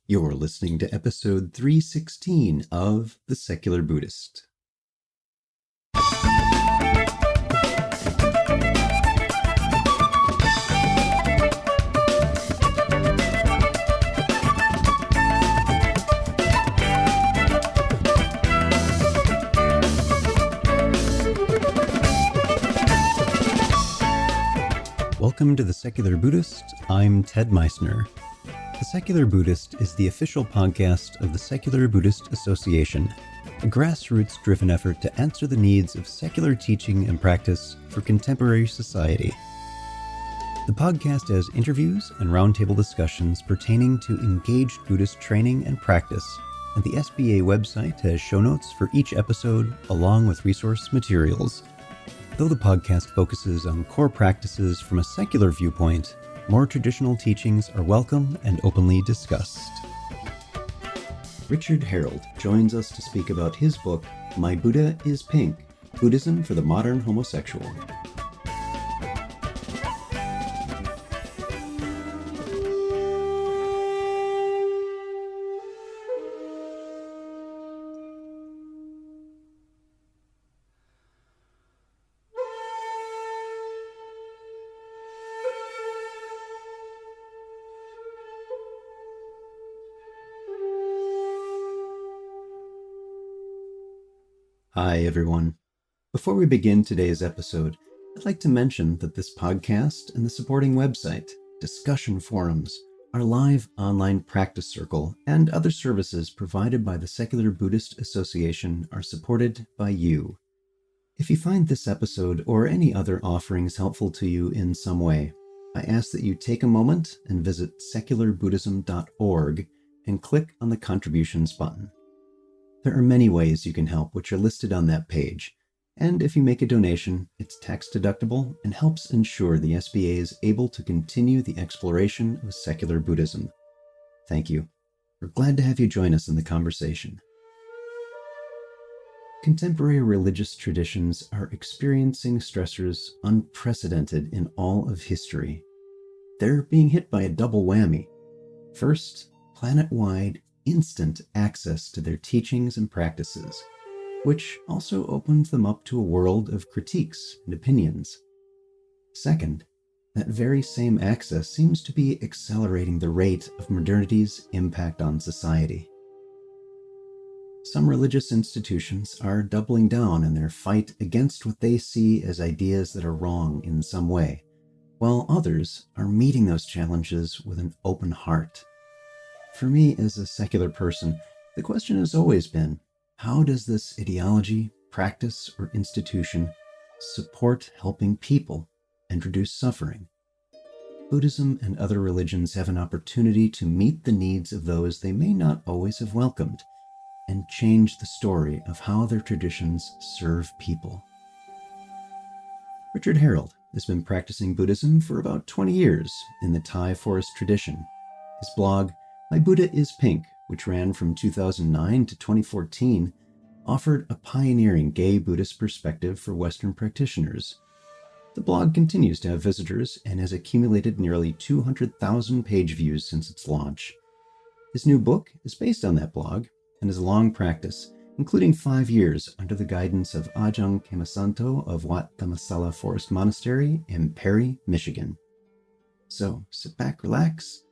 You're listening to episode 316 of The Secular Buddhist. Welcome to The Secular Buddhist. I'm Ted Meissner. The Secular Buddhist is the official podcast of the Secular Buddhist Association, a grassroots-driven effort to answer the needs of secular teaching and practice for contemporary society. The podcast has interviews and roundtable discussions pertaining to engaged Buddhist training and practice, and the SBA website has show notes for each episode along with resource materials. Though the podcast focuses on core practices from a secular viewpoint, more traditional teachings are welcome and openly discussed. Richard Harrold joins us to speak about his book, My Buddha is Pink, Buddhism for the Modern Homosexual. Hi, everyone. Before we begin today's episode, I'd like to mention that this podcast and the supporting website, discussion forums, our live online practice circle, and other services provided by the Secular Buddhist Association are supported by you. If you find this episode or any other offerings helpful to you in some way, I ask that you take a moment and visit secularbuddhism.org and click on the contributions button. There are many ways you can help, which are listed on that page. And if you make a donation, it's tax deductible and helps ensure the SBA is able to continue the exploration of secular Buddhism. Thank you. We're glad to have you join us in the conversation. Contemporary religious traditions are experiencing stressors unprecedented in all of history. They're being hit by a double whammy. First, planet-wide instant access to their teachings and practices, which also opens them up to a world of critiques and opinions. Second, that very same access seems to be accelerating the rate of modernity's impact on society. Some religious institutions are doubling down in their fight against what they see as ideas that are wrong in some way, while others are meeting those challenges with an open heart. For me, as a secular person, the question has always been, how does this ideology, practice, or institution support helping people and reduce suffering? Buddhism and other religions have an opportunity to meet the needs of those they may not always have welcomed and change the story of how their traditions serve people. Richard Harrold has been practicing Buddhism for about 20 years in the Thai forest tradition. His blog, My Buddha is Pink, which ran from 2009 to 2014, offered a pioneering gay Buddhist perspective for Western practitioners. The blog continues to have visitors and has accumulated nearly 200,000 page views since its launch. His new book is based on that blog and his long practice, including 5 years under the guidance of Ajahn Kemasanto of Wat Thammasala Forest Monastery in Perry, Michigan. So sit back, relax,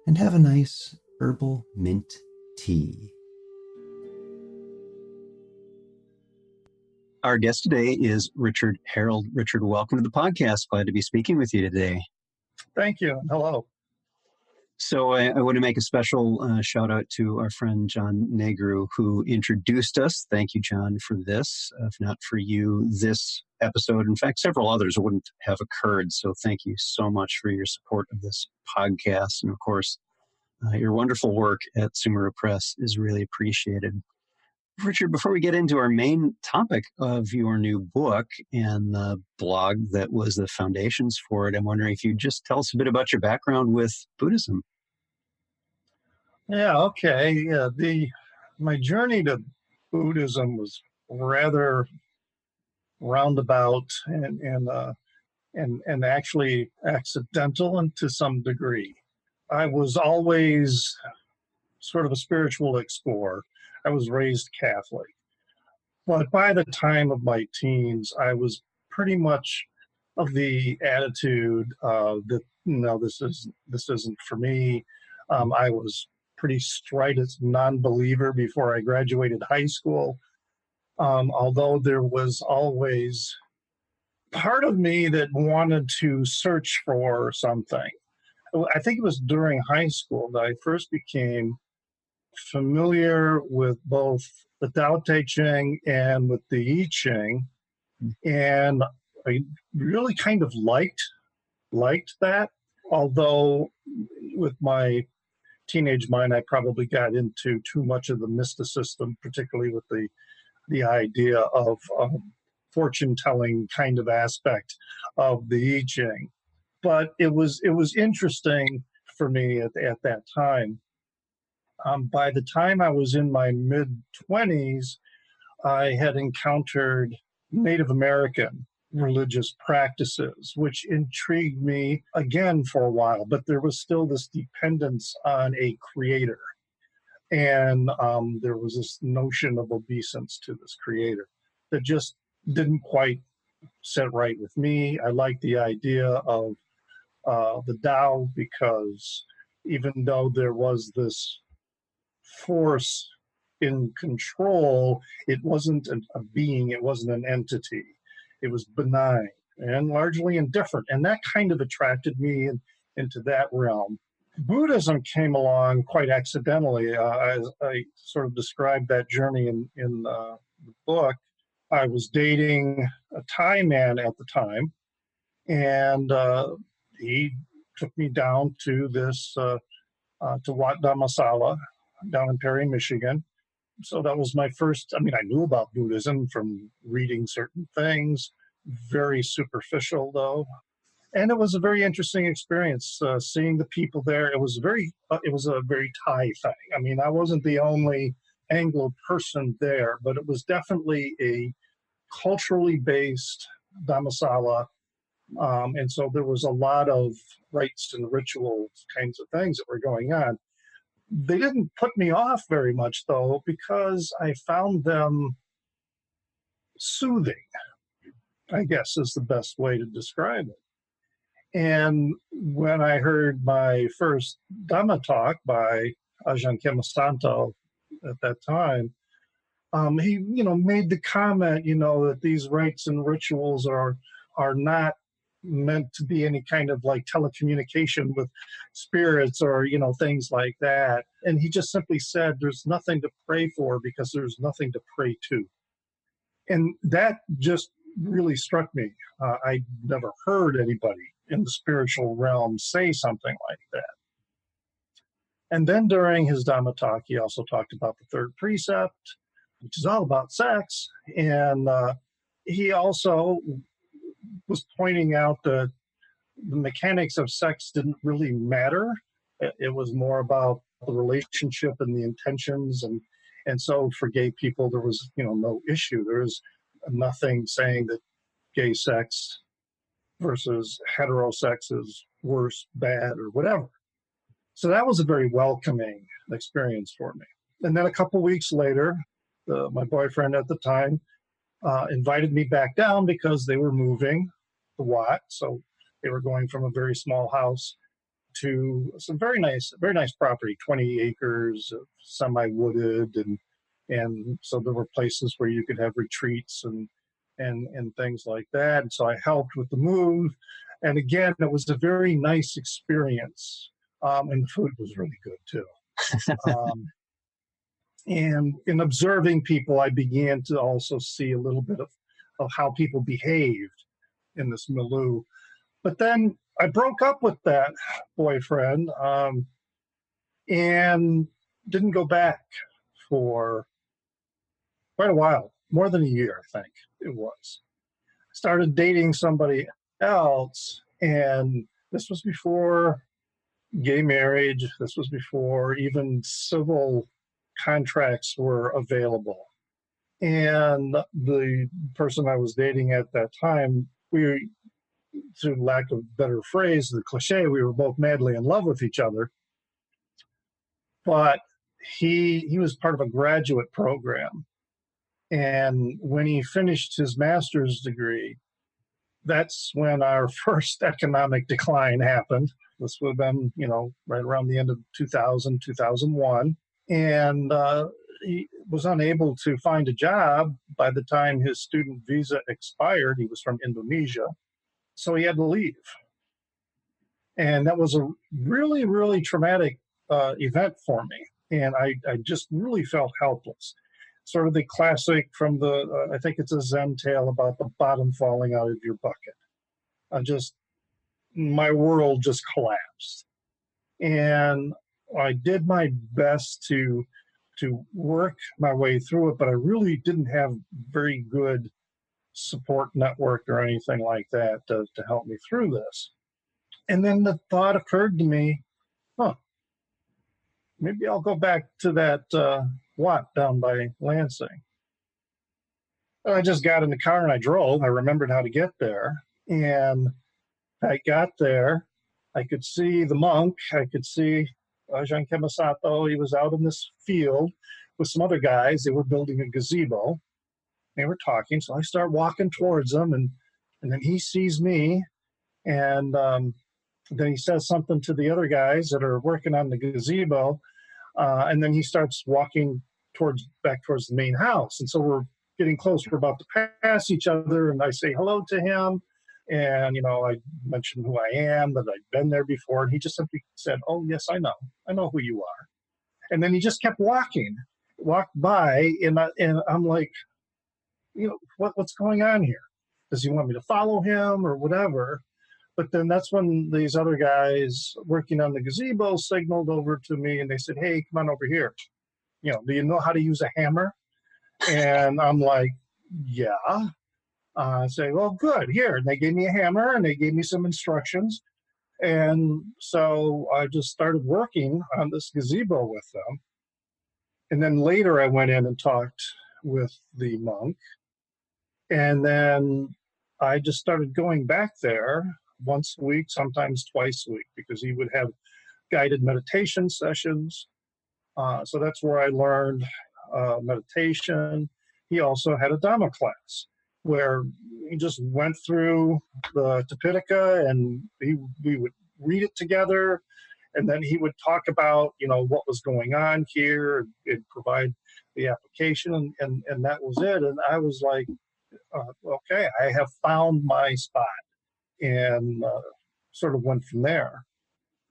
and have a nice herbal mint tea. Our guest today is Richard Harrold. Richard, welcome to the podcast. Glad to be speaking with you today. Thank you. Hello. So I want to make a special shout out to our friend John Negru, who introduced us. Thank you, John, for this. If not for you, this episode, in fact, several others wouldn't have occurred. So thank you so much for your support of this podcast. And of course, your wonderful work at Sumera Press is really appreciated. Richard, before we get into our main topic of your new book and the blog that was the foundations for it, I'm wondering if you'd just tell us a bit about your background with Buddhism. Yeah, okay. Yeah, my journey to Buddhism was rather roundabout and actually accidental and to some degree. I was always sort of a spiritual explorer. I was raised Catholic. But by the time of my teens, I was pretty much of the attitude that no, this isn't for me. I was pretty straight as non-believer before I graduated high school. Although there was always part of me that wanted to search for something. I think it was during high school that I first became familiar with both the Tao Te Ching and with the I Ching, and I really kind of liked that. Although with my teenage mind, I probably got into too much of the mysticism, particularly with the idea of fortune telling kind of aspect of the I Ching. But it was interesting for me at that time. By the time I was in my mid 20s, I had encountered Native American religious practices, which intrigued me again for a while, but there was still this dependence on a creator. And there was this notion of obeisance to this creator that just didn't quite set right with me. I like the idea of the Tao because even though there was this force in control, it wasn't a being, it wasn't an entity. It was benign and largely indifferent. And that kind of attracted me into that realm. Buddhism came along quite accidentally. As I sort of described that journey in the book. I was dating a Thai man at the time, and he took me down to this, to Wat Dhammasala down in Perry, Michigan. So that was my first, I mean, I knew about Buddhism from reading certain things, very superficial though. And it was a very interesting experience seeing the people there. It was a very Thai thing. I mean, I wasn't the only Anglo person there, but it was definitely a culturally based Dhammasala. And so there was a lot of rites and rituals kinds of things that were going on. They didn't put me off very much, though, because I found them soothing, I guess is the best way to describe it. And when I heard my first Dhamma talk by Ajahn Kemasanto at that time, he, made the comment, that these rites and rituals are not meant to be any kind of like telecommunication with spirits or things like that. And he just simply said there's nothing to pray for because there's nothing to pray to. And that just really struck me. I never heard anybody in the spiritual realm say something like that. And then during his Dhamma talk, he also talked about the third precept, which is all about sex. And he also was pointing out that the mechanics of sex didn't really matter. It was more about the relationship and the intentions. And so for gay people, there was, no issue. There was nothing saying that gay sex versus heterosex is worse, bad, or whatever. So that was a very welcoming experience for me. And then a couple weeks later, my boyfriend at the time invited me back down because they were moving the Wat. So they were going from a very small house to some very nice property, 20 acres, semi-wooded, and so there were places where you could have retreats and things like that. And so I helped with the move, and again, it was a very nice experience, and the food was really good too. And in observing people, I began to also see a little bit of how people behaved in this milieu. But then I broke up with that boyfriend and didn't go back for quite a while, more than a year, I think it was. Started dating somebody else, and this was before gay marriage. This was before even civil contracts were available. And the person I was dating at that time, we, to lack of a better phrase, the cliche, we were both madly in love with each other. But he was part of a graduate program. And when he finished his master's degree, that's when our first economic decline happened. This would have been, right around the end of 2000, 2001. And he was unable to find a job by the time his student visa expired. He was from Indonesia. So he had to leave. And that was a really, really traumatic event for me. And I just really felt helpless. Sort of the classic from the, I think it's a Zen tale about the bottom falling out of your bucket. My world just collapsed. And I did my best to work my way through it, but I really didn't have very good support network or anything like that to help me through this. And then the thought occurred to me, maybe I'll go back to that Watt down by Lansing. And I just got in the car and I drove. I remembered how to get there. And I got there. I could see the monk. I could see Ajahn Kemasato. He was out in this field with some other guys. They were building a gazebo. They were talking. So I start walking towards them. And then he sees me. And then he says something to the other guys that are working on the gazebo. And then he starts walking back towards the main house. And so we're getting close. We're about to pass each other. And I say hello to him. And, I mentioned who I am, that I'd been there before. And he just simply said, "Oh, yes, I know. I know who you are." And then he just kept walked by. And I'm like, what's going on here? Does he want me to follow him or whatever? But then that's when these other guys working on the gazebo signaled over to me and they said, "Hey, come on over here. Do you know how to use a hammer?" And I'm like, "Yeah." I say, "Well, good, here." And they gave me a hammer and they gave me some instructions. And so I just started working on this gazebo with them. And then later I went in and talked with the monk. And then I just started going back there once a week, sometimes twice a week, because he would have guided meditation sessions. So that's where I learned meditation. He also had a Dhamma class where he just went through the Tipitaka and we would read it together. And then he would talk about, what was going on here and provide the application. And that was it. And I was like, okay, I have found my spot. And sort of went from there.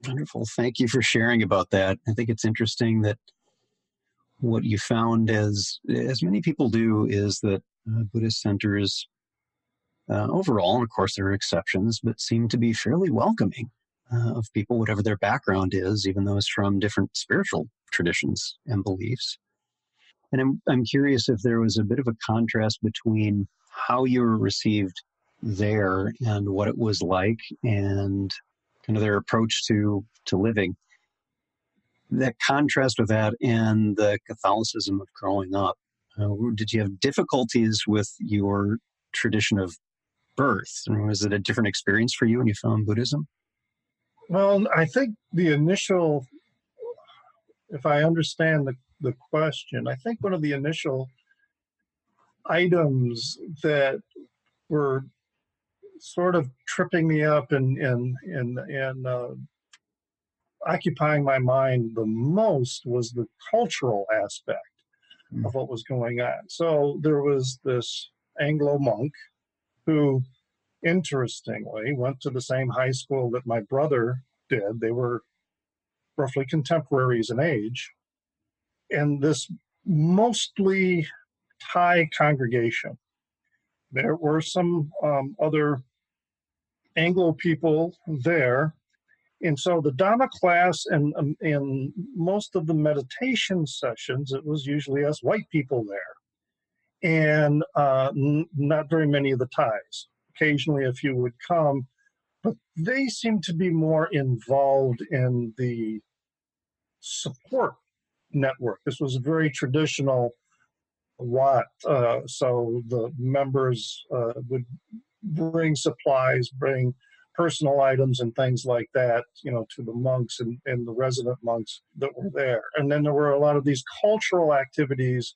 Wonderful. Thank you for sharing about that. I think it's interesting that what you found, as many people do, is that Buddhist centers overall, and of course there are exceptions, but seem to be fairly welcoming of people, whatever their background is, even those from different spiritual traditions and beliefs. And I'm curious if there was a bit of a contrast between how you were received there and what it was like, and kind of their approach to living. That contrast with that and the Catholicism of growing up. Did you have difficulties with your tradition of birth? Or was it a different experience for you when you found Buddhism? Well, I think the initial, if I understand the question, I think one of the initial items that were sort of tripping me up and occupying my mind the most was the cultural aspect of what was going on. So there was this Anglo monk who, interestingly, went to the same high school that my brother did. They were roughly contemporaries in age. And this mostly Thai congregation. There were some other Anglo people there. And so the Dhamma class and most of the meditation sessions, it was usually us white people there. And not very many of the Thais. Occasionally a few would come, but they seemed to be more involved in the support network. This was a very traditional Wat. So the members would bring supplies, bring personal items and things like that, to the monks and the resident monks that were there. And then there were a lot of these cultural activities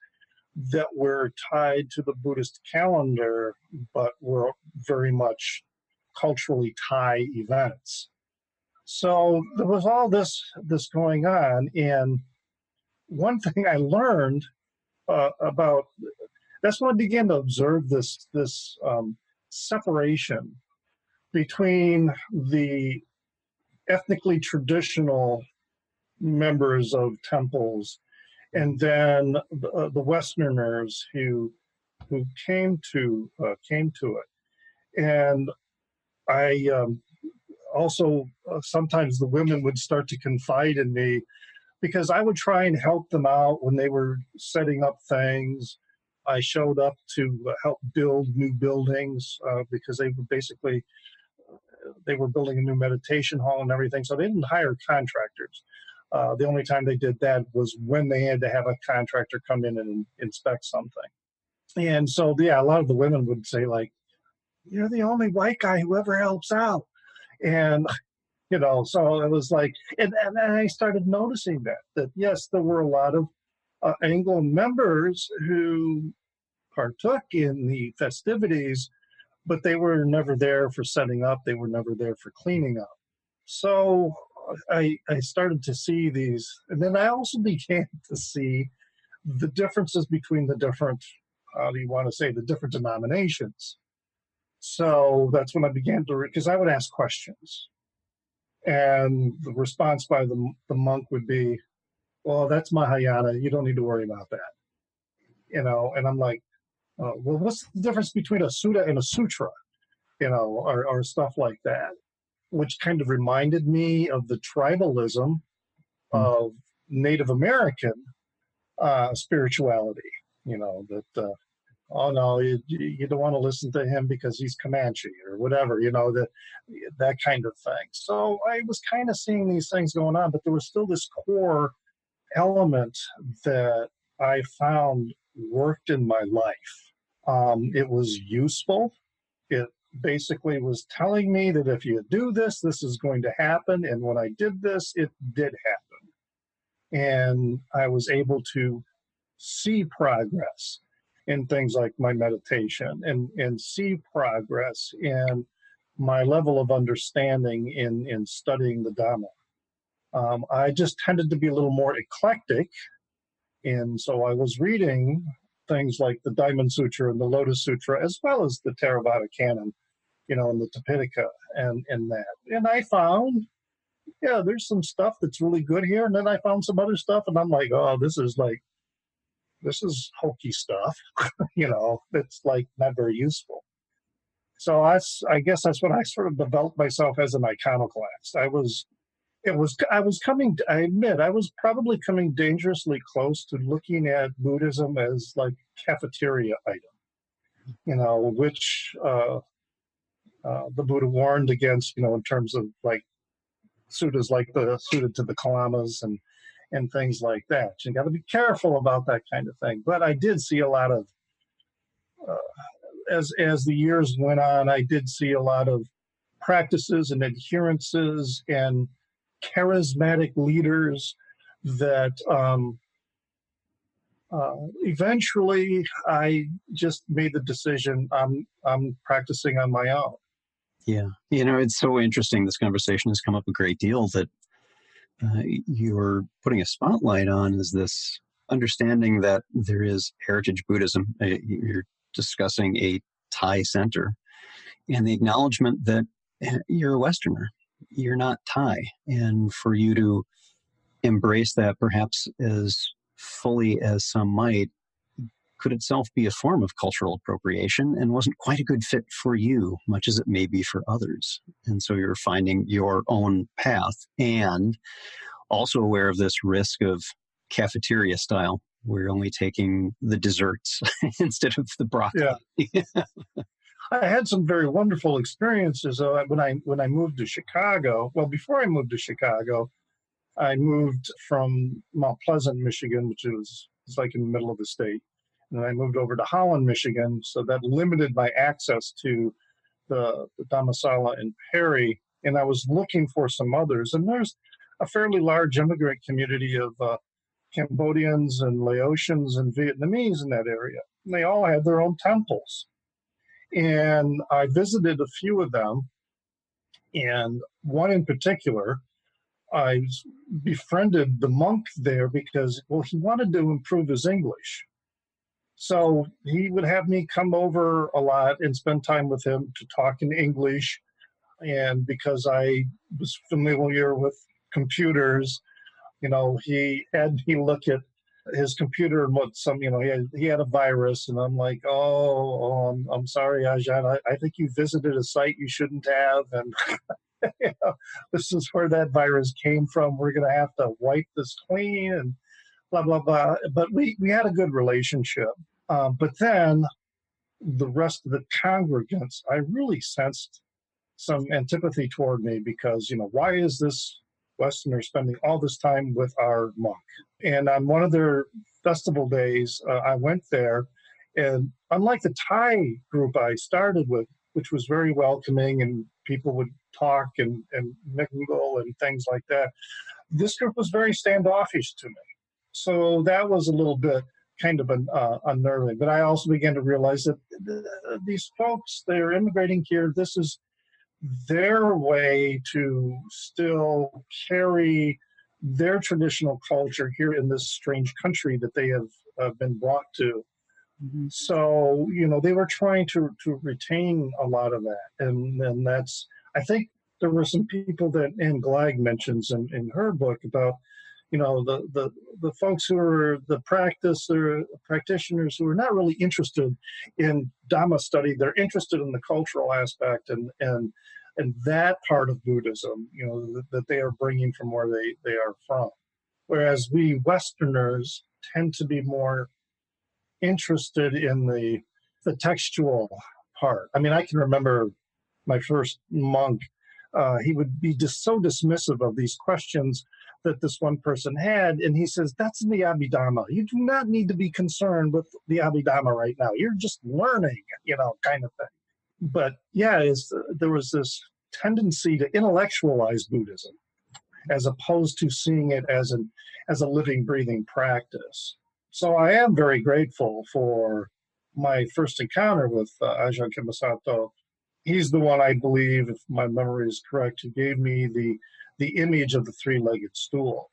that were tied to the Buddhist calendar, but were very much culturally Thai events. So there was all this going on, and one thing I learned about that's when I began to observe this separation between the ethnically traditional members of temples and then the Westerners who came to it. And I also sometimes the women would start to confide in me because I would try and help them out when they were setting up things. I showed up to help build new buildings because they were building a new meditation hall and everything. So they didn't hire contractors. The only time they did that was when they had to have a contractor come in and inspect something. And so, yeah, a lot of the women would say, like, you're the only white guy who ever helps out. And, so it was like, and I started noticing that yes, there were a lot of Anglo members who partook in the festivities, but they were never there for setting up. They were never there for cleaning up. So I started to see these, and then I also began to see the differences between the different, how do you want to say, the different denominations. So that's when I began to, because I would ask questions. And the response by the monk would be, well, that's Mahayana. You don't need to worry about that. And I'm like, well, what's the difference between a Sutta and a Sutra? Or stuff like that, which kind of reminded me of the tribalism of Native American spirituality, that, oh no, you don't want to listen to him because he's Comanche or whatever, that kind of thing. So I was kind of seeing these things going on, but there was still this core element that I found worked in my life. It was useful. It basically was telling me that if you do this, this is going to happen. And when I did this, it did happen. And I was able to see progress in things like my meditation and see progress in my level of understanding in studying the Dhamma. I just tended to be a little more eclectic. And so I was reading things like the Diamond Sutra and the Lotus Sutra, as well as the Theravada canon, and the Tipitaka and that. And I found, yeah, there's some stuff that's really good here. And then I found some other stuff, and I'm like, oh, this is hokey stuff, that's like not very useful. So I guess that's when I sort of developed myself as an iconoclast. I was probably coming dangerously close to looking at Buddhism as like cafeteria item, which the Buddha warned against, in terms of like suttas like the Sutta to the Kalamas and things like that. You got to be careful about that kind of thing. But I did see a lot of, as the years went on, I did see a lot of practices and adherences and charismatic leaders that eventually I just made the decision I'm practicing on my own. Yeah. It's so interesting. This conversation has come up a great deal that you're putting a spotlight on is this understanding that there is heritage Buddhism. You're discussing a Thai center and the acknowledgement that you're a Westerner. You're not Thai. And for you to embrace that perhaps as fully as some might could itself be a form of cultural appropriation and wasn't quite a good fit for you, much as it may be for others. And so you're finding your own path and also aware of this risk of cafeteria style, where you're only taking the desserts instead of the broccoli. Yeah. I had some very wonderful experiences when I moved to Chicago. Well, before I moved to Chicago, I moved from Mount Pleasant, Michigan, which is like in the middle of the state. And then I moved over to Holland, Michigan. So that limited my access to the Dhammasala in Perry, and I was looking for some others. And there's a fairly large immigrant community of Cambodians and Laotians and Vietnamese in that area. And they all had their own temples. And I visited a few of them, and one in particular, I befriended the monk there because, well, he wanted to improve his English. So he would have me come over a lot and spend time with him to talk in English. And because I was familiar with computers, he had me look at his computer and what he had a virus, and I'm like, I'm sorry, Ajahn, I think you visited a site you shouldn't have, and this is where that virus came from. We're going to have to wipe this clean and blah blah blah. But we had a good relationship. But then the rest of the congregants, I really sensed some antipathy toward me because, why is this Westerner spending all this time with our monk? And on one of their festival days, I went there, and unlike the Thai group I started with, which was very welcoming and people would talk and mingle and things like that, this group was very standoffish to me. So that was a little bit kind of unnerving. But I also began to realize that these folks, they're immigrating here. This is their way to still carry their traditional culture here in this strange country that they have been brought to. Mm-hmm. So, they were trying to retain a lot of that. And that's, I think there were some people that Anne Glag mentions in her book about, the folks who are the practitioners who are not really interested in Dhamma study. They're interested in the cultural aspect and that part of Buddhism, that they are bringing from where they are from. Whereas we Westerners tend to be more interested in the textual part. I mean, I can remember my first monk. He would be just so dismissive of these questions that this one person had, and he says, that's in the Abhidhamma. You do not need to be concerned with the Abhidhamma right now. You're just learning, kind of thing. But yeah, there was this tendency to intellectualize Buddhism as opposed to seeing it as a living, breathing practice. So I am very grateful for my first encounter with Ajahn Kemasato. He's the one, I believe, if my memory is correct, who gave me the image of the three-legged stool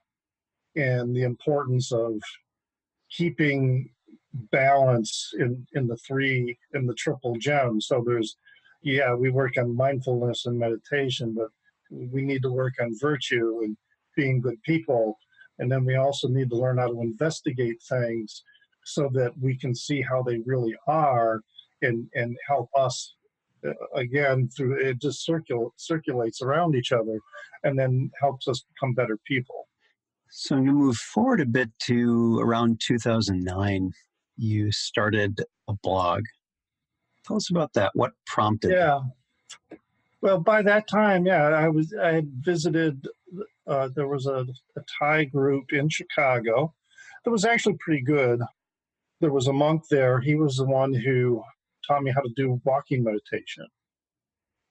and the importance of keeping balance in the triple gem. So we work on mindfulness and meditation, but we need to work on virtue and being good people. And then we also need to learn how to investigate things so that we can see how they really are and help us, again, through it just circulates around each other and then helps us become better people. So I'm going to move forward a bit to around 2009. You started a blog. Tell us about that. What prompted it? Yeah. Well, by that time, I had visited, there was a Thai group in Chicago that was actually pretty good. There was a monk there. He was the one who taught me how to do walking meditation.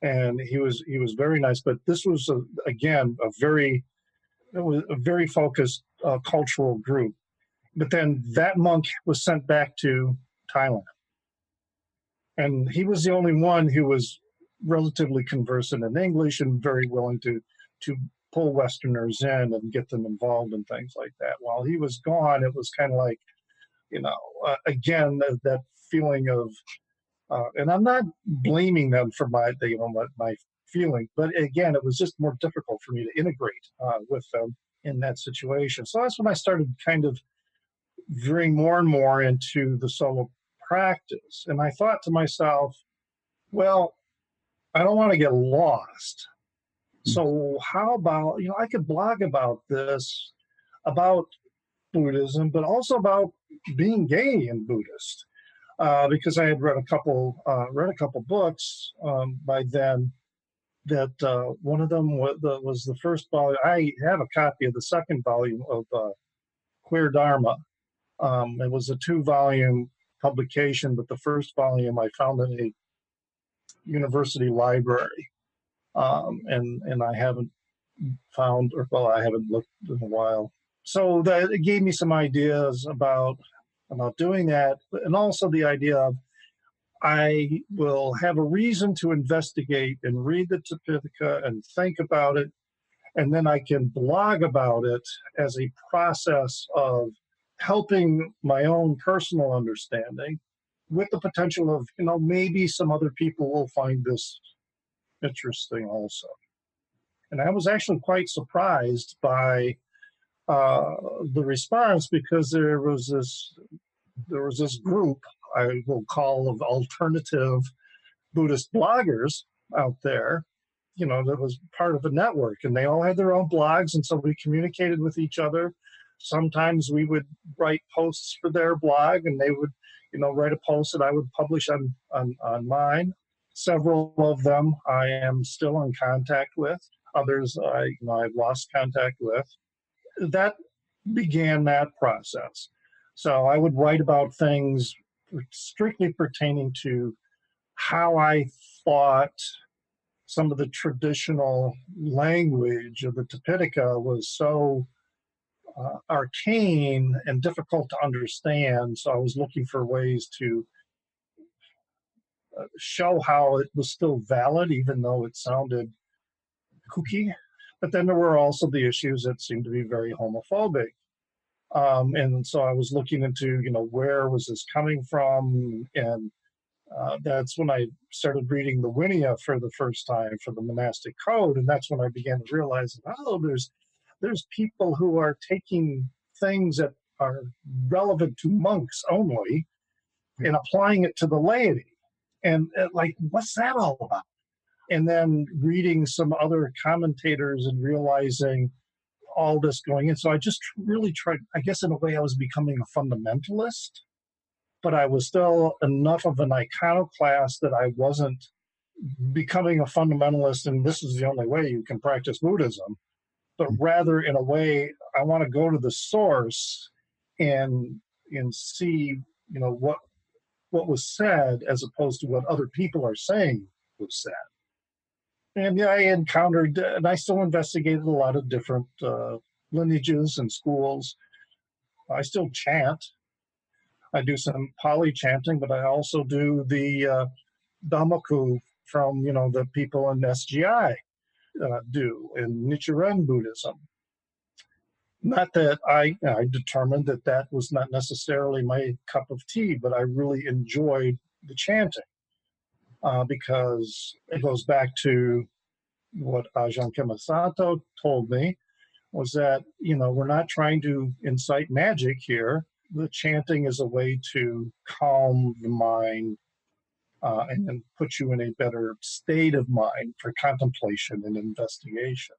And he was very nice. But this was, it was a very focused cultural group. But then that monk was sent back to Thailand. And he was the only one who was relatively conversant in English and very willing to pull Westerners in and get them involved in things like that. While he was gone, it was kind of like, again, that feeling of, and I'm not blaming them for my feeling, but again, it was just more difficult for me to integrate with them in that situation. So that's when I started kind of veering more and more into the solo practice. And I thought to myself, well, I don't want to get lost. So how about, I could blog about this, about Buddhism, but also about being gay and Buddhist, because I had read a couple books by then. That one of them was the first volume. I have a copy of the second volume of Queer Dharma. It was a 2-volume publication, but the first volume I found in university library, and I haven't found, or well, I haven't looked in a while. So that it gave me some ideas about doing that, and also the idea of I will have a reason to investigate and read the Tipitaka and think about it, and then I can blog about it as a process of helping my own personal understanding, with the potential of, maybe some other people will find this interesting also. And I was actually quite surprised by the response, because there was this group I will call of alternative Buddhist bloggers out there, that was part of a network, and they all had their own blogs, and so we communicated with each other. Sometimes we would write posts for their blog, and they would, write a post that I would publish on mine. Several of them I am still in contact with. Others I've lost contact with. That began that process. So I would write about things strictly pertaining to how I thought some of the traditional language of the Tipitaka was so arcane and difficult to understand. So I was looking for ways to show how it was still valid, even though it sounded kooky. But then there were also the issues that seemed to be very homophobic. And so I was looking into, where was this coming from? And that's when I started reading the Vinaya for the first time, for the monastic code. And that's when I began to realize, there's people who are taking things that are relevant to monks only and applying it to the laity. And what's that all about? And then reading some other commentators and realizing all this going in. So I just really tried, I guess in a way I was becoming a fundamentalist, but I was still enough of an iconoclast that I wasn't becoming a fundamentalist and this is the only way you can practice Buddhism, but rather in a way I want to go to the source and see, what was said as opposed to what other people are saying was said. And I encountered, and I still investigated a lot of different lineages and schools. I still chant. I do some Pali chanting, but I also do the Dhammaku from, the people in SGI do, in Nichiren Buddhism. Not that I determined that was not necessarily my cup of tea, but I really enjoyed the chanting because it goes back to what Ajahn Kemasato told me, was that, we're not trying to incite magic here. The chanting is a way to calm the mind and then put you in a better state of mind for contemplation and investigation.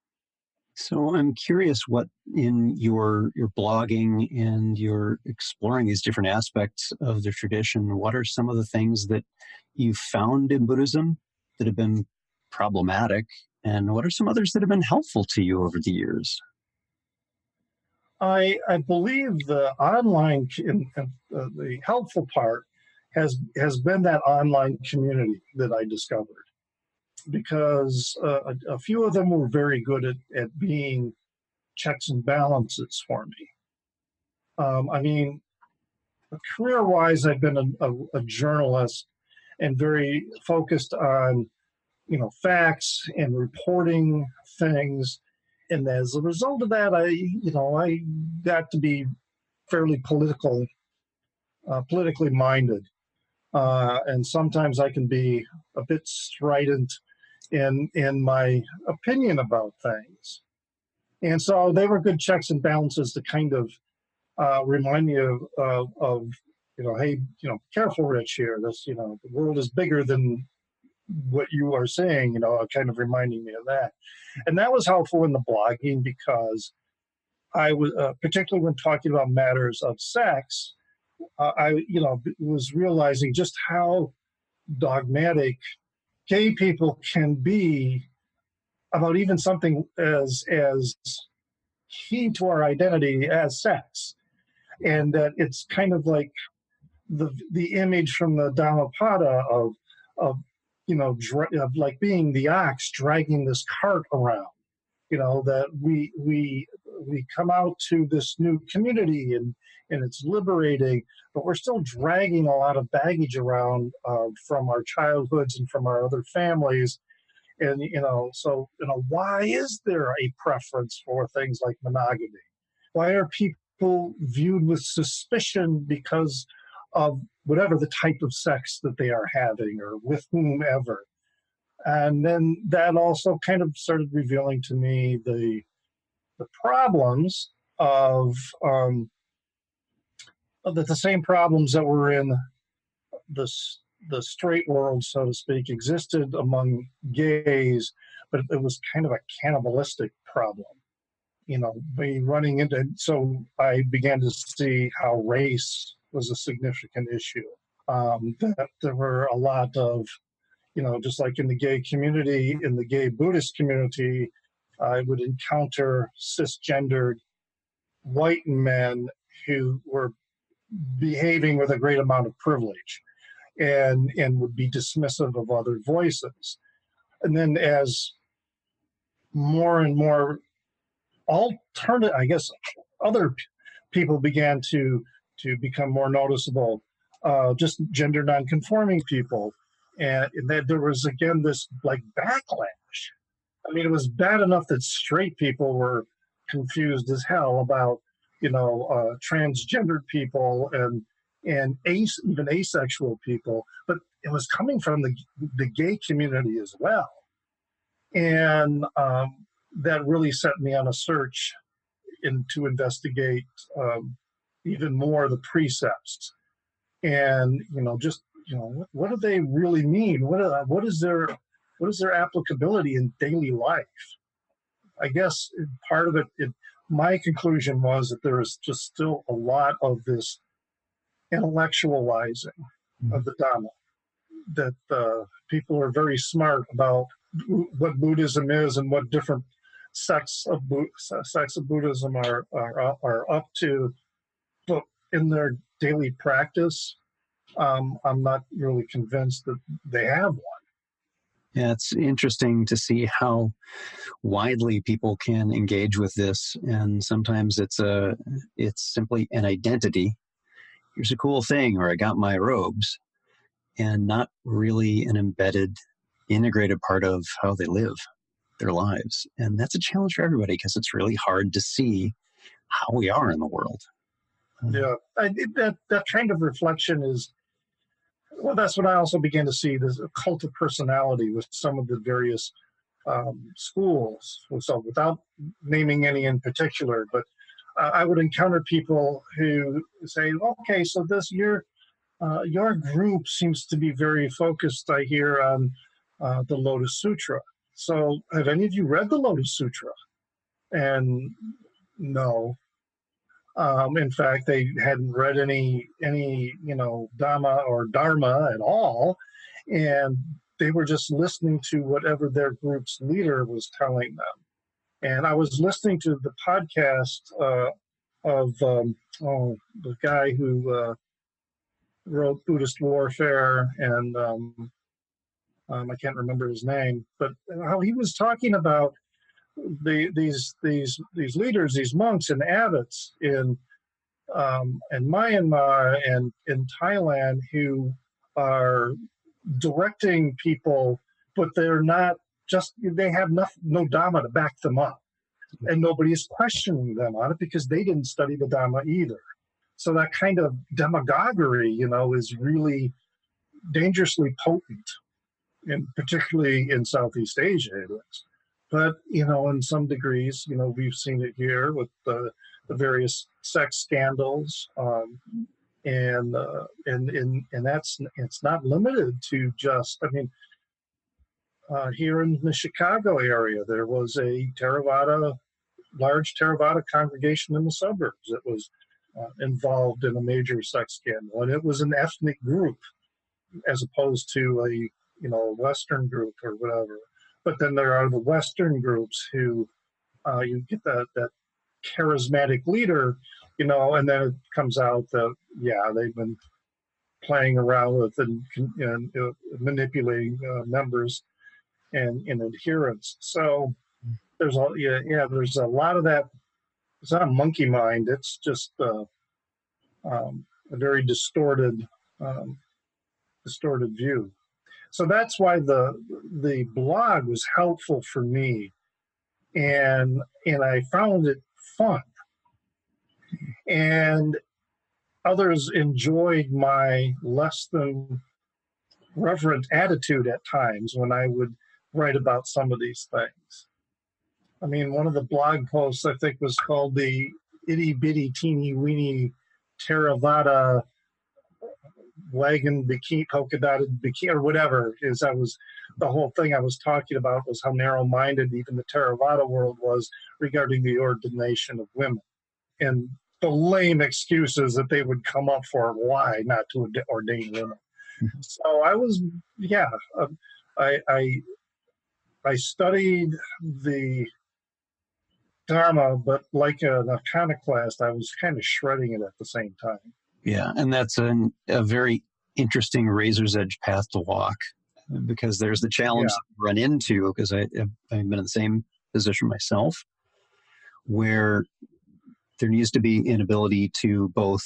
So I'm curious, what in your blogging and your exploring these different aspects of the tradition, what are some of the things that you've found in Buddhism that have been problematic, and what are some others that have been helpful to you over the years? I believe the online, the helpful part has been that online community that I discovered, because a few of them were very good at being checks and balances for me. Career-wise, I've been a journalist and very focused on, facts and reporting things. And as a result of that, I got to be fairly politically minded. And sometimes I can be a bit strident in my opinion about things. And so they were good checks and balances to kind of remind me of hey, careful, Rich, here. This, the world is bigger than what you are saying, kind of reminding me of that. And that was helpful in the blogging, because I was, particularly when talking about matters of sex, I was realizing just how dogmatic gay people can be about even something as key to our identity as sex. And that it's kind of like the image from the Dhammapada of of like being the ox dragging this cart around. That we come out to this new community, and it's liberating, but we're still dragging a lot of baggage around from our childhoods and from our other families. And why is there a preference for things like monogamy? Why are people viewed with suspicion because of whatever the type of sex that they are having or with whomever? And then that also kind of started revealing to me the problems of that the same problems that were in the straight world, so to speak, existed among gays, but it was kind of a cannibalistic problem. Be running into. So I began to see how race was a significant issue. That there were a lot of, just like in the gay community, in the gay Buddhist community, I would encounter cisgendered white men who were behaving with a great amount of privilege and would be dismissive of other voices. And then as more and more other people began to become more noticeable, just gender nonconforming people. And that there was, again, this like backlash. I mean, it was bad enough that straight people were confused as hell about, transgendered people and even asexual people, but it was coming from the gay community as well. And that really set me on a search to investigate even more the precepts. And, what do they really mean? What is their applicability in daily life? I guess part of it, my conclusion was that there is just still a lot of this intellectualizing of the Dhamma, that people are very smart about what Buddhism is and what different sects of Buddhism are up to, but in their daily practice, I'm not really convinced that they have one. Yeah, it's interesting to see how widely people can engage with this, and sometimes it's simply an identity. Here's a cool thing, or I got my robes, and not really an embedded, integrated part of how they live their lives. And that's a challenge for everybody because it's really hard to see how we are in the world. Yeah, that kind of reflection is, well, that's what I also began to see, this cult of personality with some of the various schools. So without naming any in particular, but I would encounter people who say, okay, so your group seems to be very focused, I hear, on the Lotus Sutra. So have any of you read the Lotus Sutra? And no. In fact, they hadn't read any Dhamma or Dharma at all, and they were just listening to whatever their group's leader was telling them. And I was listening to the podcast of the guy who wrote Buddhist Warfare, and I can't remember his name, but how he was talking about these leaders, these monks and abbots in Myanmar and in Thailand who are directing people, but they're not they have no Dhamma to back them up. And nobody's questioning them on it because they didn't study the Dhamma either. So that kind of demagoguery, is really dangerously potent, and particularly in Southeast Asia it is. But, in some degrees, we've seen it here with the various sex scandals, and that's, it's not limited to just, here in the Chicago area, there was a large Theravada congregation in the suburbs that was involved in a major sex scandal, and it was an ethnic group as opposed to a Western group or whatever. But then there are the Western groups who you get that charismatic leader, and then it comes out that they've been playing around with and manipulating members and adherents. So there's a lot of that. It's not a monkey mind. It's just a very um, distorted view. So that's why the blog was helpful for me, and I found it fun, and others enjoyed my less than reverent attitude at times when I would write about some of these things. I mean, one of the blog posts I think was called the itty bitty teeny weeny Theravada wagon bikini, polka dotted bikini, or whatever. The whole thing I was talking about was how narrow minded even the Theravada world was regarding the ordination of women and the lame excuses that they would come up for why not to ordain women. So I was, I studied the Dharma, but like an iconoclast, I was kind of shredding it at the same time. Yeah, and that's a very interesting razor's edge path to walk, because there's the challenge that you run into, because I've been in the same position myself, where there needs to be an ability to both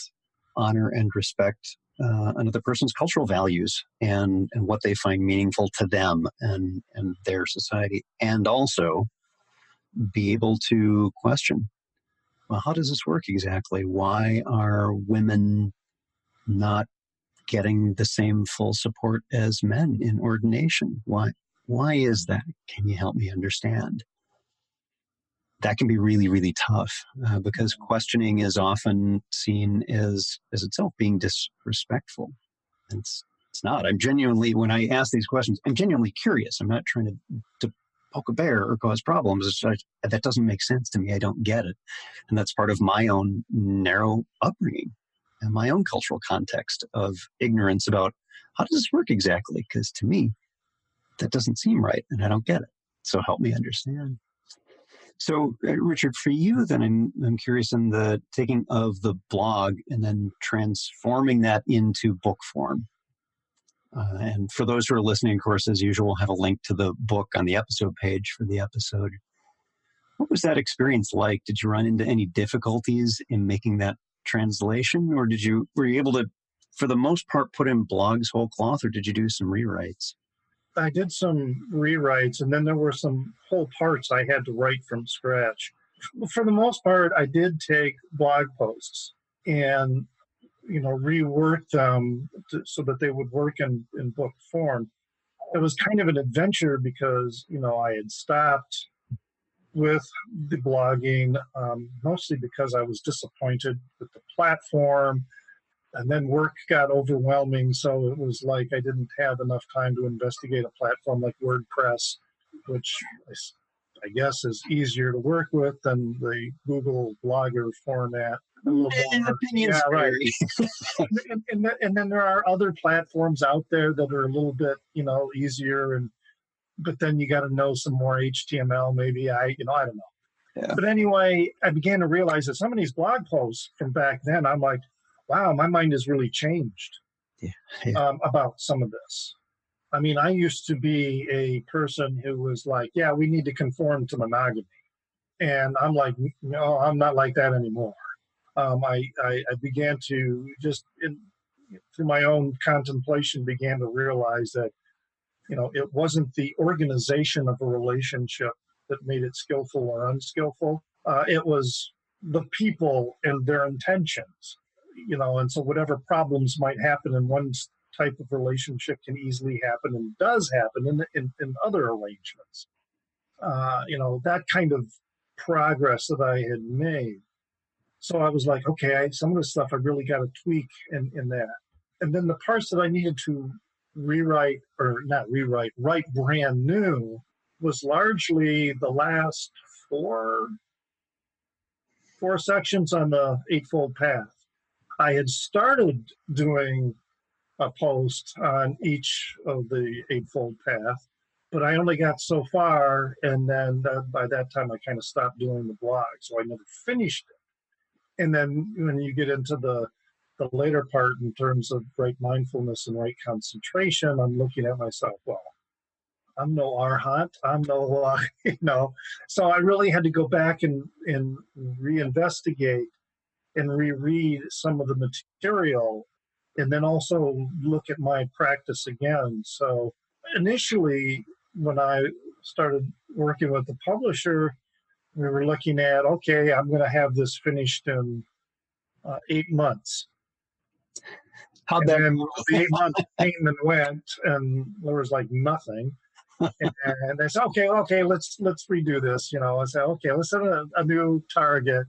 honor and respect another person's cultural values and what they find meaningful to them and their society, and also be able to question, well, how does this work exactly? Why are women not getting the same full support as men in ordination? Why is that? Can you help me understand? That can be really, really tough because questioning is often seen as itself being disrespectful. And it's not. I'm genuinely, when I ask these questions, I'm genuinely curious. I'm not trying to poke a bear or cause problems. It's like, that doesn't make sense to me. I don't get it. And that's part of my own narrow upbringing and my own cultural context of ignorance about how does this work exactly? Because to me, that doesn't seem right and I don't get it. So help me understand. So, Richard, for you, then I'm curious in the taking of the blog and then transforming that into book form. And for those who are listening, of course, as usual, we'll have a link to the book on the episode page for the episode. What was that experience like? Did you run into any difficulties in making that translation, or were you able to, for the most part, put in blogs whole cloth, or did you do some rewrites? I did some rewrites, and then there were some whole parts I had to write from scratch. For the most part, I did take blog posts and rework them so that they would work in book form. It was kind of an adventure because I had stopped with the blogging, mostly because I was disappointed with the platform. And then work got overwhelming, so it was like I didn't have enough time to investigate a platform like WordPress, which I guess is easier to work with than the Google Blogger format. Yeah, right. and then there are other platforms out there that are a little bit easier, but then you got to know some more HTML. Maybe I don't know. Yeah. But anyway, I began to realize that some of these blog posts from back then, I'm like, wow, my mind has really changed about some of this. I mean, I used to be a person who was like, yeah, we need to conform to monogamy. And I'm like, no, I'm not like that anymore. I began to just, through my own contemplation, began to realize that, it wasn't the organization of a relationship that made it skillful or unskillful. It was the people and their intentions. And so whatever problems might happen in one type of relationship can easily happen and does happen in other arrangements. That kind of progress that I had made. So I was like, okay, some of this stuff I really got to tweak in that. And then the parts that I needed to write brand new was largely the last four sections on the Eightfold Path. I had started doing a post on each of the Eightfold Path, but I only got so far, and then by that time I kind of stopped doing the blog, so I never finished it. And then when you get into the the later part, in terms of right mindfulness and right concentration, I'm looking at myself, well, I'm no arhat, I'm no, So I really had to go back and reinvestigate and reread some of the material, and then also look at my practice again. So initially, when I started working with the publisher, we were looking at, okay, I'm going to have this finished in 8 months. How'd And that then go? the 8 months came and went, and there was like nothing. And they said, okay, let's redo this. I said, okay, let's set a new target.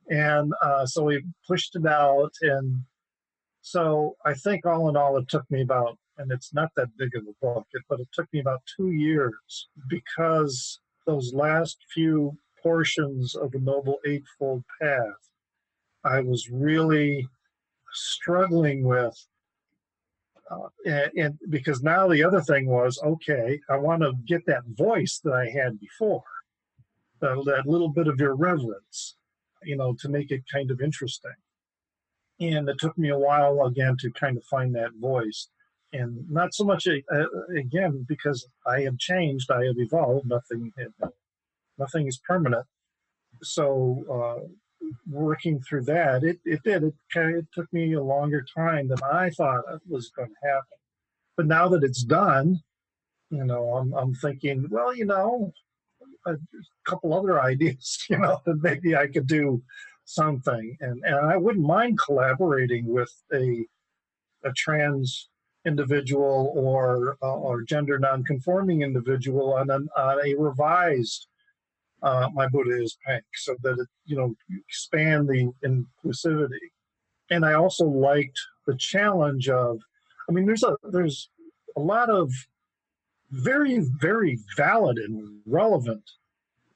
And so we pushed it out. And so I think all in all, it took me about, and it's not that big of a book, but it took me about 2 years, because those last few portions of the Noble Eightfold Path, I was really struggling with. And because now the other thing was, okay, I want to get that voice that I had before, that little bit of irreverence, to make it kind of interesting. And it took me a while again to kind of find that voice. And not so much, again, because I have changed, I have evolved, nothing is permanent. So working through that, it took me a longer time than I thought it was going to happen. But now that it's done, I'm thinking, well, a couple other ideas, that maybe I could do something, and I wouldn't mind collaborating with a trans individual or gender nonconforming individual on a revised My Buddha is Pink, so that it expand the inclusivity. And I also liked the challenge of, there's a lot of very, very valid and relevant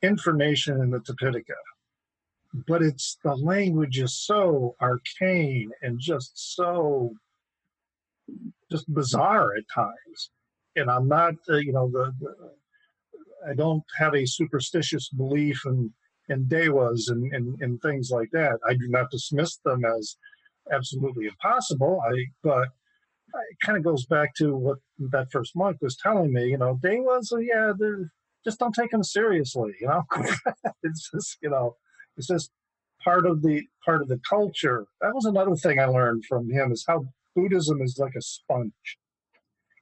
information in the Tipitaka, but the language is so arcane and just bizarre at times. And I'm not, I don't have a superstitious belief in devas and things like that. I do not dismiss them as absolutely impossible. But it kind of goes back to what that first monk was telling me. Devas, just don't take them seriously. It's just part of the culture. That was another thing I learned from him, is how Buddhism is like a sponge,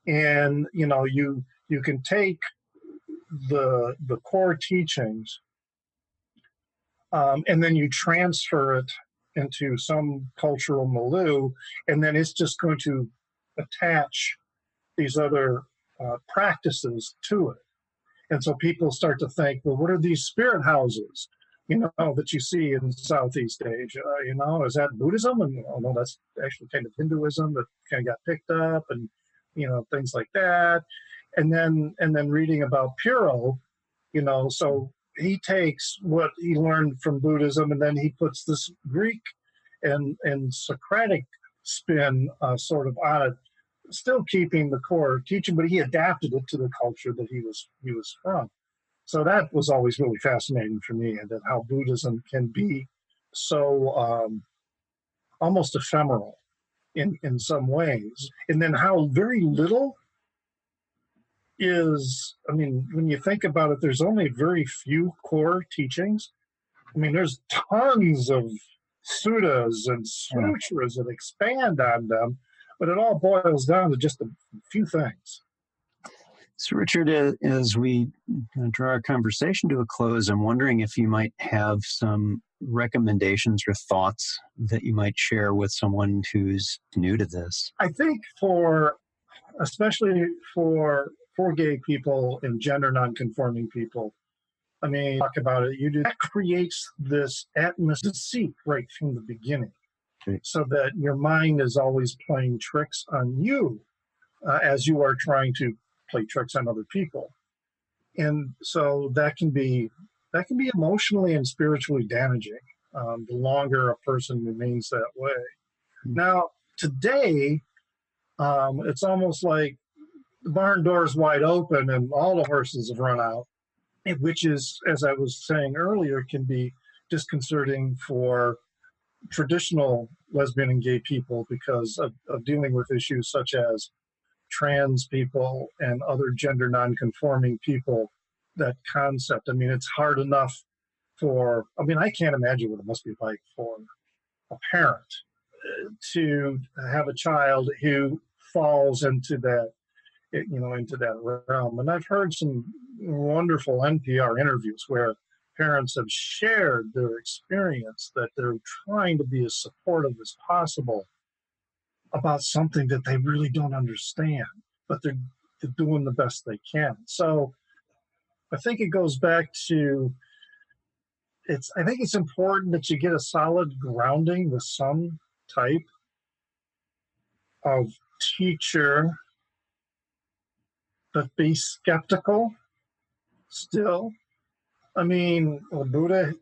and you can take the core teachings, and then you transfer it into some cultural milieu, and then it's just going to attach these other practices to it. And so people start to think, well, what are these spirit houses, that you see in Southeast Asia? Is that Buddhism? And no, that's actually kind of Hinduism that kind of got picked up, and things like that. And then reading about Puro, so he takes what he learned from Buddhism, and then he puts this Greek and Socratic spin sort of on it, still keeping the core teaching, but he adapted it to the culture that he was from. So that was always really fascinating for me, and that how Buddhism can be so almost ephemeral in some ways, and then how very little is, when you think about it, there's only very few core teachings. There's tons of suttas and sutras that expand on them, but it all boils down to just a few things. So, Richard, as we draw our conversation to a close, I'm wondering if you might have some recommendations or thoughts that you might share with someone who's new to this. I think especially for gay people and gender nonconforming people, talk about it. That creates this atmosphere of deceit right from the beginning, so that your mind is always playing tricks on you as you are trying to play tricks on other people. And so that can be emotionally and spiritually damaging the longer a person remains that way. Now, today, it's almost like the barn door is wide open and all the horses have run out, which is, as I was saying earlier, can be disconcerting for traditional lesbian and gay people because of dealing with issues such as trans people and other gender nonconforming people. That concept, I mean, it's hard enough I can't imagine what it must be like for a parent to have a child who falls into that realm. And I've heard some wonderful NPR interviews where parents have shared their experience, that they're trying to be as supportive as possible about something that they really don't understand, but they're doing the best they can. So I think it goes back to I think it's important that you get a solid grounding with some type of teacher, but be skeptical still. I mean, Buddha,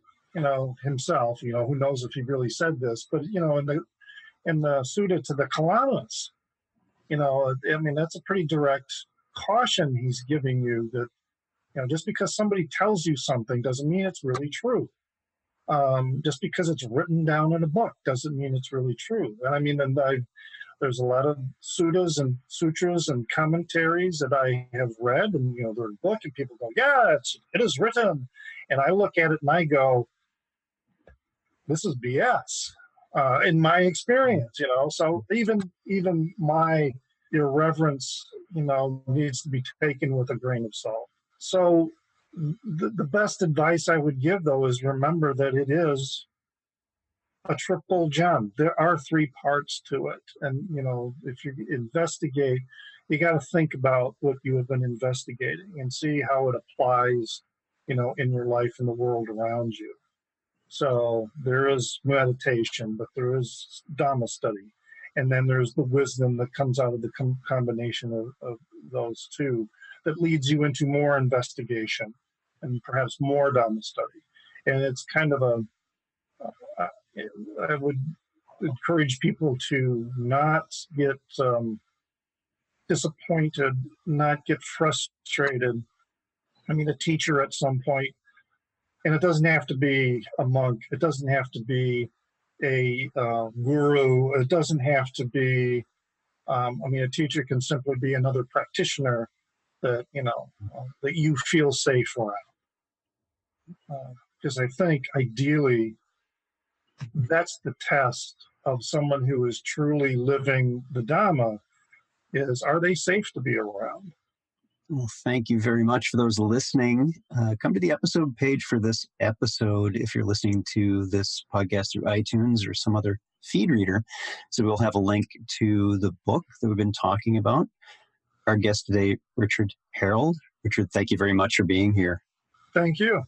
himself, who knows if he really said this, but in the Sutta to the Kalamas, I mean, that's a pretty direct caution he's giving you, that just because somebody tells you something doesn't mean it's really true. Just because it's written down in a book doesn't mean it's really true. And I mean, there's a lot of suttas and sutras and commentaries that I have read, and they're in a book, and people go, "Yeah, it is written," and I look at it and I go, "This is BS." In my experience, so even my irreverence, needs to be taken with a grain of salt. So the best advice I would give, though, is remember that it is a triple gem. There are 3 parts to it. And, if you investigate, you got to think about what you have been investigating and see how it applies, in your life and the world around you. So there is meditation, but there is Dhamma study. And then there's the wisdom that comes out of the combination of those two, that leads you into more investigation and perhaps more Dhamma study. And it's kind of I would encourage people to not get disappointed, not get frustrated. I mean, a teacher at some point, and it doesn't have to be a monk, it doesn't have to be a guru, it doesn't have to be, a teacher can simply be another practitioner that, that you feel safe around. Because I think ideally, that's the test of someone who is truly living the Dhamma, is, are they safe to be around? Well, thank you very much for those listening. Come to the episode page for this episode if you're listening to this podcast through iTunes or some other feed reader. So we'll have a link to the book that we've been talking about. Our guest today, Richard Harrold. Richard, thank you very much for being here. Thank you.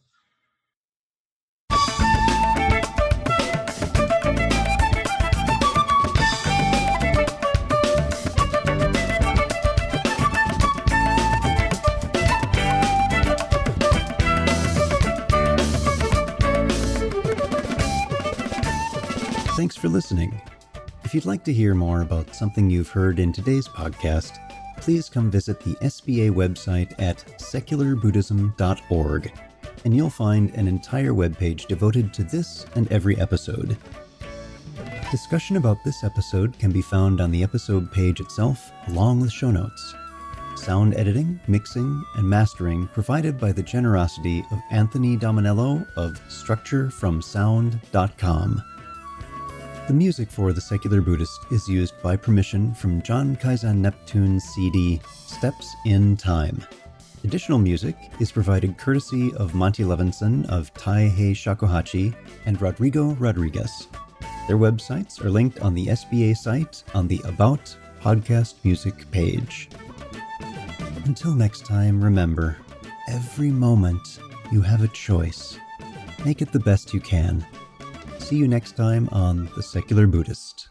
Thanks for listening. If you'd like to hear more about something you've heard in today's podcast, please come visit the SBA website at secularbuddhism.org, and you'll find an entire webpage devoted to this and every episode. Discussion about this episode can be found on the episode page itself, along with show notes. Sound editing, mixing, and mastering provided by the generosity of Anthony Dominello of StructureFromSound.com. The music for The Secular Buddhist is used by permission from John Kaizen Neptune's CD, Steps in Time. Additional music is provided courtesy of Monty Levinson of Taihei Shakuhachi and Rodrigo Rodriguez. Their websites are linked on the SBA site on the About Podcast Music page. Until next time, remember, every moment you have a choice. Make it the best you can. See you next time on The Secular Buddhist.